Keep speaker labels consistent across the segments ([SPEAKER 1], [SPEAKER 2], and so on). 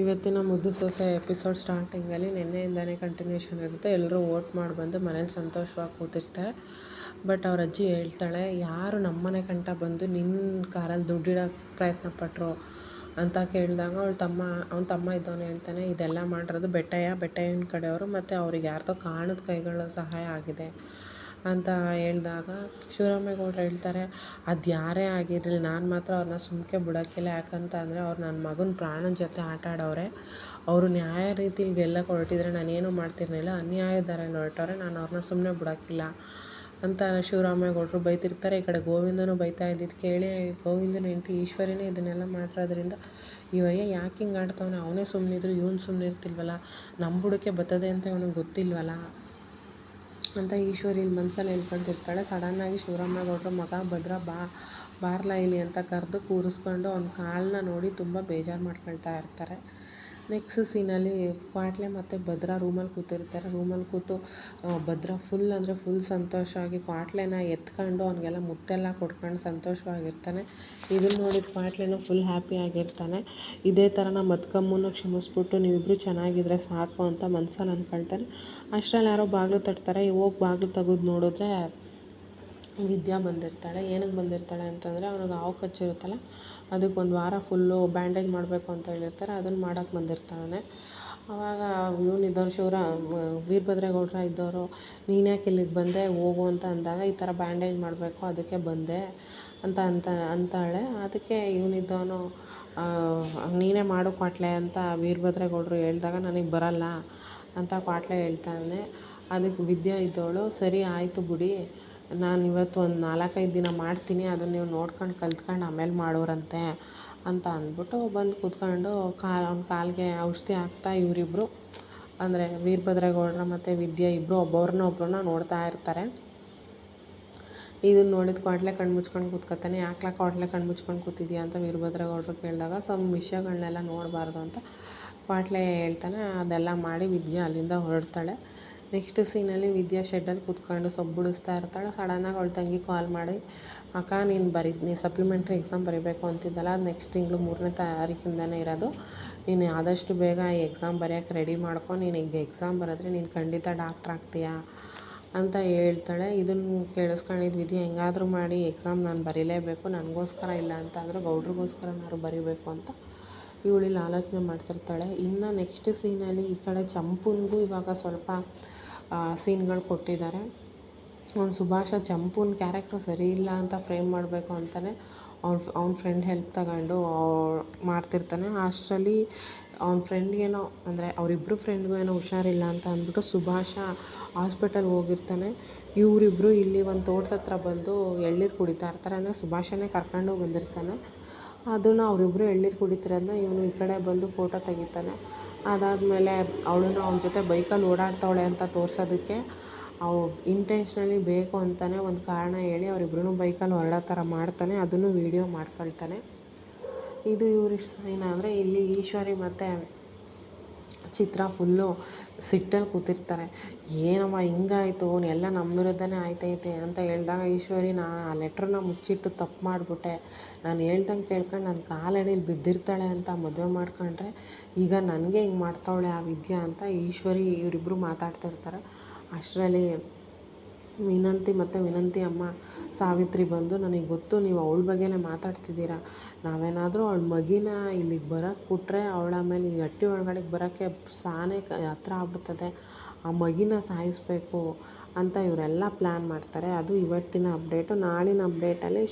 [SPEAKER 1] ಇವತ್ತಿನ ಮುದ್ದು ಸೊಸೆ ಎಪಿಸೋಡ್ ಸ್ಟಾರ್ಟಿಂಗಲ್ಲಿ ನಿನ್ನೆಯಿಂದನೇ ಕಂಟಿನ್ಯೂಷನ್ ಇರುತ್ತೆ. ಎಲ್ಲರೂ ವೋಟ್ ಮಾಡಿ ಬಂದು ಮನೇಲಿ ಸಂತೋಷವಾಗಿ ಕೂತಿರ್ತಾರೆ. ಬಟ್ ಅವ್ರ ಅಜ್ಜಿ ಹೇಳ್ತಾಳೆ, ಯಾರು ನಮ್ಮನೆ ಕಂಟ ಬಂದು ನಿನ್ನ ಕಾರಲ್ಲಿ ದುಡ್ಡಿಡೋಕ್ಕೆ ಪ್ರಯತ್ನ ಪಟ್ಟರು ಅಂತ ಕೇಳಿದಾಗ ಅವ್ನ ತಮ್ಮ ಇದ್ದವನು ಹೇಳ್ತಾನೆ, ಇದೆಲ್ಲ ಮಾಡಿರೋದು ಬೆಟ್ಟಯ್ಯನ ಕಡೆಯವರು ಮತ್ತು ಅವ್ರಿಗೆ ಯಾರ್ದೋ ಕಾಣದ ಕೈಗಳ ಸಹಾಯ ಆಗಿದೆ ಅಂತ ಹೇಳಿದಾಗ ಶಿವರಾಮೇಗೌಡರು ಹೇಳ್ತಾರೆ, ಅದು ಯಾರೇ ಆಗಿರಲಿ ನಾನು ಮಾತ್ರ ಅವ್ರನ್ನ ಸುಮ್ಕೆ ಬಿಡೋಕ್ಕಿಲ್ಲ. ಯಾಕಂತ ಅಂದರೆ ಅವ್ರು ನನ್ನ ಮಗನ ಪ್ರಾಣದ ಜೊತೆ ಆಟ ಆಡೋರೆ. ಅವರು ನ್ಯಾಯ ರೀತಿಲಿ ಗೆಲ್ಲಕ್ಕೆ ಹೊರಟಿದ್ರೆ ನಾನೇನು ಮಾಡ್ತಿರ್ಲಿಲ್ಲ. ಅನ್ಯಾಯದ ದಾರಿಯಲ್ಲಿ ಹೊರಟವ್ರೆ, ನಾನು ಅವ್ರನ್ನ ಸುಮ್ಮನೆ ಬಿಡೋಕ್ಕಿಲ್ಲ ಅಂತ ಶಿವರಾಮೇಗೌಡರು ಬೈತಿರ್ತಾರೆ. ಈ ಕಡೆ ಗೋವಿಂದನೂ ಬೈತಾ ಇದ್ದಿದ್ದು ಕೇಳಿ ಗೋವಿಂದನ ಹೆಂಡತಿ ಈಶ್ವರಿನೇ ಇದನ್ನೆಲ್ಲ ಮಾಡಿರೋದ್ರಿಂದ ಇವಯ್ಯ ಯಾಕೆ ಹಿಂಗೆ ಆಡ್ತವನೆ, ಅವನೇ ಸುಮ್ಮನಿದ್ರು ಇವನು ಸುಮ್ಮನೆ ಇರ್ತಿಲ್ವಲ್ಲ, ನಮ್ಮ ಬುಡಕ್ಕೆ ಬರ್ತದೆ ಅಂತ ಇವನಿಗೆ ಗೊತ್ತಿಲ್ವಲ್ಲ ಅಂತ ಈಶ್ವರಿ ಇಲ್ಲಿ ಮನಸ್ಸಲ್ಲಿ ಹೇಳ್ಕೊಳ್ತಿರ್ತಾಳೆ. ಸಡನ್ನಾಗಿ ಶಿವರಾಮೇಗೌಡರು ಮಗ ಭದ್ರ ಬಾರ್ಲಾ ಇಲ್ಲಿ ಅಂತ ಕರೆದು ಕೂರಿಸ್ಕೊಂಡು ಅವ್ನ ಕಾಲನ್ನ ನೋಡಿ ತುಂಬ ಬೇಜಾರು ಮಾಡ್ಕೊಳ್ತಾ ಇರ್ತಾರೆ. ನೆಕ್ಸ್ಟ್ ಸೀನಲ್ಲಿ ಕ್ವಾಟ್ಲೆ ಮತ್ತು ಭದ್ರ ರೂಮಲ್ಲಿ ಕೂತಿರ್ತಾರೆ. ರೂಮಲ್ಲಿ ಕೂತು ಭದ್ರ ಫುಲ್ ಸಂತೋಷವಾಗಿ ಕ್ವಾಟ್ಲೆನ ಎತ್ಕೊಂಡು ಅವನಿಗೆಲ್ಲ ಮುತ್ತೆಲ್ಲ ಕೊಡ್ಕೊಂಡು ಸಂತೋಷವಾಗಿರ್ತಾನೆ. ಇದನ್ನು ನೋಡಿದ ಕ್ವಾಟ್ಲೆನೂ ಫುಲ್ ಹ್ಯಾಪಿಯಾಗಿರ್ತಾನೆ. ಇದೇ ಥರ ನಮ್ಮ ಅದ್ಕಮ್ಮನ ಕ್ಷಮಿಸ್ಬಿಟ್ಟು ನೀವಿಬ್ಬರು ಚೆನ್ನಾಗಿದ್ರೆ ಸಾಕು ಅಂತ ಮನಸ್ಸಲ್ಲಿ ಅಂದ್ಕೊಳ್ತಾನೆ. ಅಷ್ಟರಲ್ಲಿ ಯಾರೋ ಬಾಗಿಲು ತಟ್ತಾರೆ. ಹೋಗಿ ಬಾಗಿಲು ತೆಗೆದು ನೋಡಿದ್ರೆ ವಿದ್ಯಾ ಬಂದಿರ್ತಾಳೆ. ಏನಕ್ಕೆ ಬಂದಿರ್ತಾಳೆ ಅಂತಂದರೆ ಅವನಿಗೆ ಹಾವು ಕಚ್ಚಿರುತ್ತಲ್ಲ, ಅದಕ್ಕೆ ಒಂದು ವಾರ ಫುಲ್ಲು ಬ್ಯಾಂಡೇಜ್ ಮಾಡಬೇಕು ಅಂತ ಹೇಳಿರ್ತಾರೆ. ಅದನ್ನು ಮಾಡೋಕ್ಕೆ ಬಂದಿರ್ತಾನೆ. ಆವಾಗ ವೀರಭದ್ರೇಗೌಡರ ಇದ್ದವರು, ನೀನು ಯಾಕೆ ಇಲ್ಲಿಗೆ ಬಂದೆ ಹೋಗು ಅಂತ ಅಂದಾಗ ಈ ಥರ ಬ್ಯಾಂಡೇಜ್ ಮಾಡಬೇಕು ಅದಕ್ಕೆ ಬಂದೆ ಅಂತಾಳೆ. ಅದಕ್ಕೆ ಇವನಿದ್ದವನು ನೀನೇ ಮಾಡು ಕ್ವಾಟ್ಲೆ ಅಂತ ವೀರಭದ್ರೇಗೌಡರು ಹೇಳಿದಾಗ ನನಗೆ ಬರಲ್ಲ ಅಂತ ಕ್ವಾಟ್ಲೆ ಹೇಳ್ತಾನೆ. ಅದಕ್ಕೆ ವಿದ್ಯಾ ಇದ್ದವಳು, ಸರಿ ಆಯಿತು ಬಿಡಿ, ನಾನು ಇವತ್ತು ಒಂದು 4-5 ದಿನ ಮಾಡ್ತೀನಿ, ಅದನ್ನು ನೀವು ನೋಡ್ಕೊಂಡು ಕಲ್ತ್ಕೊಂಡು ಆಮೇಲೆ ಮಾಡೋರಂತೆ ಅಂತ ಅಂದ್ಬಿಟ್ಟು ಬಂದು ಕೂತ್ಕೊಂಡು ಅವ್ನ ಕಾಲಿಗೆ ಔಷಧಿ ಹಾಕ್ತಾ ಇವರಿಬ್ಬರು ಅಂದರೆ ವೀರಭದ್ರೇಗೌಡರ ಮತ್ತು ವಿದ್ಯಾ ಇಬ್ಬರು ಒಬ್ಬರನ್ನ ನೋಡ್ತಾ ಇರ್ತಾರೆ. ಇದನ್ನು ನೋಡಿದ ಕ್ವಾಟ್ಲೆ ಕಣ್ಣು ಮುಚ್ಕೊಂಡು ಕೂತ್ಕೊತಾನೆ. ಯಾಕೆ ಕ್ವಾಟ್ಲೆ ಕಣ್ಣು ಮುಚ್ಕೊಂಡು ಕೂತಿದ್ಯಾ ಅಂತ ವೀರಭದ್ರೇಗೌಡರು ಕೇಳಿದಾಗ ವಿಷಯಗಳನ್ನೆಲ್ಲ ನೋಡಬಾರ್ದು ಅಂತ ಕ್ವಾಟ್ಲೆ ಹೇಳ್ತಾನೆ. ಅದೆಲ್ಲ ಮಾಡಿ ವಿದ್ಯಾ ಅಲ್ಲಿಂದ ಹೊರಡ್ತಾಳೆ. ನೆಕ್ಸ್ಟ್ ಸೀನಲ್ಲಿ ವಿದ್ಯಾ ಶೆಡ್ಡಲ್ಲಿ ಕೂತ್ಕೊಂಡು ಸೊಬ್ಬುಡಿಸ್ತಾ ಇರ್ತಾಳೆ. ಸಡನ್ನಾಗಿ ಅವಳ ತಂಗಿ ಕಾಲ್ ಮಾಡಿ, ಅಕ್ಕ ನೀನು ಸಪ್ಲಿಮೆಂಟ್ರಿ ಎಕ್ಸಾಮ್ ಬರೀಬೇಕು ಅಂತಿದ್ದಲ್ಲ, ಅದು ನೆಕ್ಸ್ಟ್ ತಿಂಗಳು 3ನೇ ತಾರೀಕಿಂದನೇ ಇರೋದು, ನೀನು ಆದಷ್ಟು ಬೇಗ ಈ ಎಕ್ಸಾಮ್ ಬರೆಯೋಕ್ಕೆ ರೆಡಿ ಮಾಡ್ಕೊ, ನೀನು ಈಗ ಎಕ್ಸಾಮ್ ಬರೆದ್ರೆ ನೀನು ಖಂಡಿತ ಡಾಕ್ಟ್ರ್ ಆಗ್ತೀಯಾ ಅಂತ ಹೇಳ್ತಾಳೆ. ಇದನ್ನು ಕೇಳಿಸ್ಕೊಂಡಿದ್ದು ವಿದ್ಯಾ, ಹೆಂಗಾದರೂ ಮಾಡಿ ಎಕ್ಸಾಮ್ ನಾನು ಬರೀಲೇಬೇಕು, ನನಗೋಸ್ಕರ ಇಲ್ಲ ಅಂತ ಅಂದರೂ ಗೌಡ್ರಿಗೋಸ್ಕರನಾದ್ರು ಬರೀಬೇಕು ಅಂತ ಇವಳಿಲ್ಲಿ ಆಲೋಚನೆ ಮಾಡ್ತಿರ್ತಾಳೆ. ಇನ್ನು ನೆಕ್ಸ್ಟ್ ಸೀನಲ್ಲಿ ಈ ಕಡೆ ಚಂಪುನಿಗೂ ಇವಾಗ ಸ್ವಲ್ಪ ಸೀನ್ಗಳು ಕೊಟ್ಟಿದ್ದಾರೆ. ಅವ್ನು ಸುಭಾಷ ಚಂಪುನ ಕ್ಯಾರೆಕ್ಟರ್ ಸರಿ ಇಲ್ಲ ಅಂತ ಫ್ರೇಮ್ ಮಾಡಬೇಕು ಅಂತಲೇ ಅವ್ನ ಫ್ರೆಂಡ್ ಹೆಲ್ಪ್ ತಗೊಂಡು ಮಾಡ್ತಿರ್ತಾನೆ. ಅಷ್ಟರಲ್ಲಿ ಅವ್ನ ಫ್ರೆಂಡ್ಗೇನೋ ಅಂದರೆ ಅವರಿಬ್ಬರು ಫ್ರೆಂಡ್ಗೂ ಏನೋ ಹುಷಾರಿಲ್ಲ ಅಂತ ಅಂದ್ಬಿಟ್ಟು ಸುಭಾಷ ಹಾಸ್ಪಿಟಲ್ಗೆ ಹೋಗಿರ್ತಾನೆ. ಇವರಿಬ್ಬರು ಇಲ್ಲಿ ಒಂದು ತೋಟದ ಹತ್ರ ಬಂದು ಎಳ್ನೀರು ಕುಡಿತಾ ಇರ್ತಾರೆ. ಅಂದರೆ ಸುಭಾಷನೇ ಕರ್ಕೊಂಡು ಬಂದಿರ್ತಾನೆ. ಅದನ್ನು ಅವರಿಬ್ಬರು ಎಳ್ನೀರು ಕುಡಿತಿರೋದನ್ನ ಇವನು ಈ ಕಡೆ ಬಂದು ಫೋಟೋ ತೆಗಿತಾನೆ. ಅದಾದಮೇಲೆ ಅವಳನ್ನು ಅವನ ಜೊತೆ ಬೈಕಲ್ಲಿ ಓಡಾಡ್ತಾವಳೆ ಅಂತ ತೋರಿಸೋದಕ್ಕೆ ಇಂಟೆನ್ಷನಲಿ ಬೇಕು ಅಂತಲೇ ಒಂದು ಕಾರಣ ಹೇಳಿ ಅವರಿಬ್ರು ಬೈಕಲ್ಲಿ ಹೊರಡೋ ಥರ ಮಾಡ್ತಾನೆ. ಅದನ್ನು ವೀಡಿಯೋ ಮಾಡ್ಕೊಳ್ತಾನೆ. ಇದು ಇವ್ರಿಷ್ಟು ಸೈನ್ ಅಂದರೆ ಇಲ್ಲಿ ಈಶ್ವರಿ ಮತ್ತು ಚಿತ್ರ ಫುಲ್ಲು ಸಿಟ್ಟಲ್ಲಿ ಕೂತಿರ್ತಾರೆ. ಏನಮ್ಮ ಹಿಂಗಾಯಿತು, ಎಲ್ಲ ನಮ್ಮ ವಿರುದ್ಧನೇ ಆಯ್ತೈತೆ ಅಂತ ಹೇಳಿದಾಗ ಈಶ್ವರಿ, ಆ ಲೆಟ್ರನ್ನ ಮುಚ್ಚಿಟ್ಟು ತಪ್ಪು ಮಾಡಿಬಿಟ್ಟೆ, ನಾನು ಹೇಳ್ದಂಗೆ ಕೇಳ್ಕೊಂಡು ನನ್ನ ಕಾಲಡಿಯಲ್ಲಿ ಬಿದ್ದಿರ್ತಾಳೆ ಅಂತ ಮದುವೆ ಮಾಡ್ಕೊಂಡ್ರೆ ಈಗ ನನಗೆ ಹಿಂಗೆ ಮಾಡ್ತಾವಳೆ ಆ ವಿದ್ಯಾ ಅಂತ ಈಶ್ವರಿ ಇವರಿಬ್ಬರು ಮಾತಾಡ್ತಿರ್ತಾರೆ. ಅಷ್ಟರಲ್ಲಿ ವಿನಂತಿ ಅಮ್ಮ ಸಾವಿತ್ರಿ ಬಂದು, ನನಗೆ ಗೊತ್ತು ನೀವು ಅವಳ ಬಗ್ಗೆನೇ ಮಾತಾಡ್ತಿದ್ದೀರಾ, ನಾವೇನಾದರೂ ಅವಳ ಮಗಿನ ಇಲ್ಲಿಗೆ ಬರೋಕ್ಕೆ ಬಿಟ್ರೆ ಅವಳ ಆಮೇಲೆ ಈ ಹಟ್ಟಿ ಒಳಗಡೆಗೆ ಬರೋಕ್ಕೆ ಸಾನೇ ಹತ್ರ ಆಗ್ಬಿಡ್ತದೆ, ಆ ಮಗಿನ ಸಾಯಿಸಬೇಕು ಅಂತ ಇವರೆಲ್ಲ ಪ್ಲ್ಯಾನ್ ಮಾಡ್ತಾರೆ. ಅದು ಇವತ್ತಿನ ಅಪ್ಡೇಟು. ನಾಳಿನ ಅಪ್ಡೇಟಲ್ಲಿ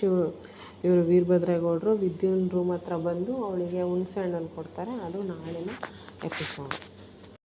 [SPEAKER 1] ಇವರು ವೀರಭದ್ರೇಗೌಡರು ವಿದ್ಯುನ್ ರೂಮ್ ಹತ್ರ ಬಂದು ಅವಳಿಗೆ ಹುಣಸೆ ಹಣ್ಣನ್ನು ಕೊಡ್ತಾರೆ. ಅದು ನಾಳಿನ ಎಪಿಸೋಡ್.